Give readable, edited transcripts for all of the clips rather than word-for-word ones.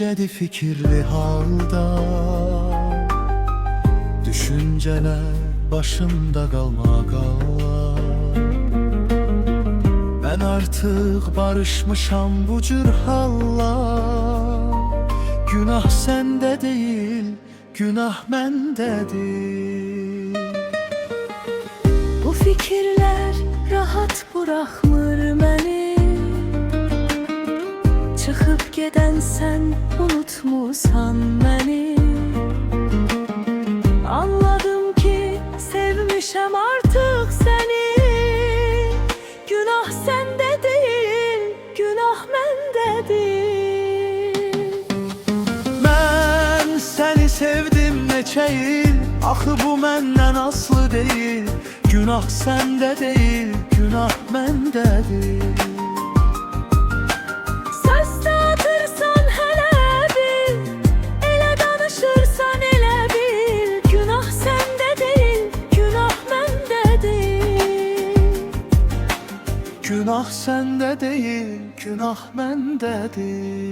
gecədir fikirli halda, düşünceler başımda qalmaqala. Ben artık barışmışam bu cür halla. Günah sende değil, günah mendedir. Bu fikirler rahat bırakmır beni. Çıkıp geden sen unutmusan beni. Anladım ki sevmişem artık seni. Günah sende değil, günah mendedir. Ben seni sevdim neçə il, axı bu məndən aslı değil. Günah sende değil, günah mendedir. Söz dağıtırsan hele bil, ele danışırsan ele bil. Günah sende değil, günah mendedir. Günah sende değil, günah mendedir.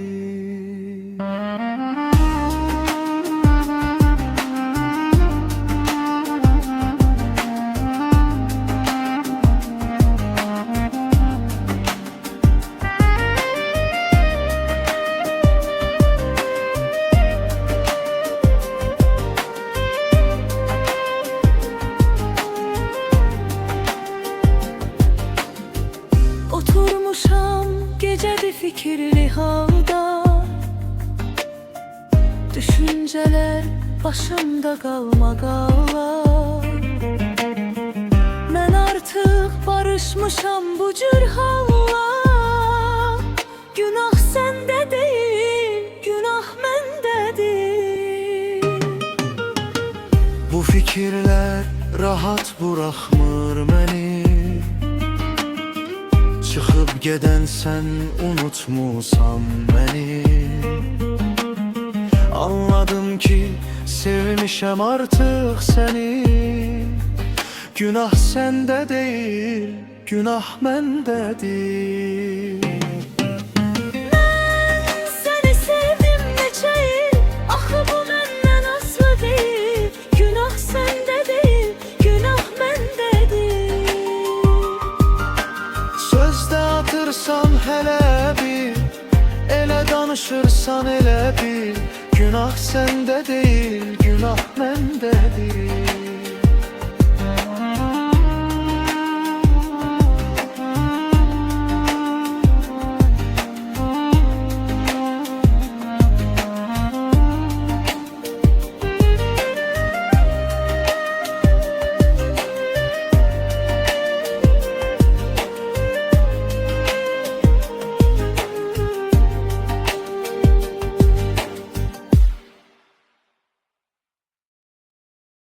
Oturmuşam gecədir fikirli halda, düşünceler başımda qalmaqala. Mən artıq barışmışam bu cür halla. Günah sende değil, günah mendedir. Bu fikirler rahat bırakmır beni. Çıkıp geden sen unutmusan beni. Anladım ki sevmişem artık seni. Günah sende değil, günah mendedir. Seni sevdim neçə il, axı bu məndən aslı değil. Günah səndə değil, günah məndedir. Sözde atırsan hele bil, ele danışırsan ele bil. Günah sende değil, günah mendedir.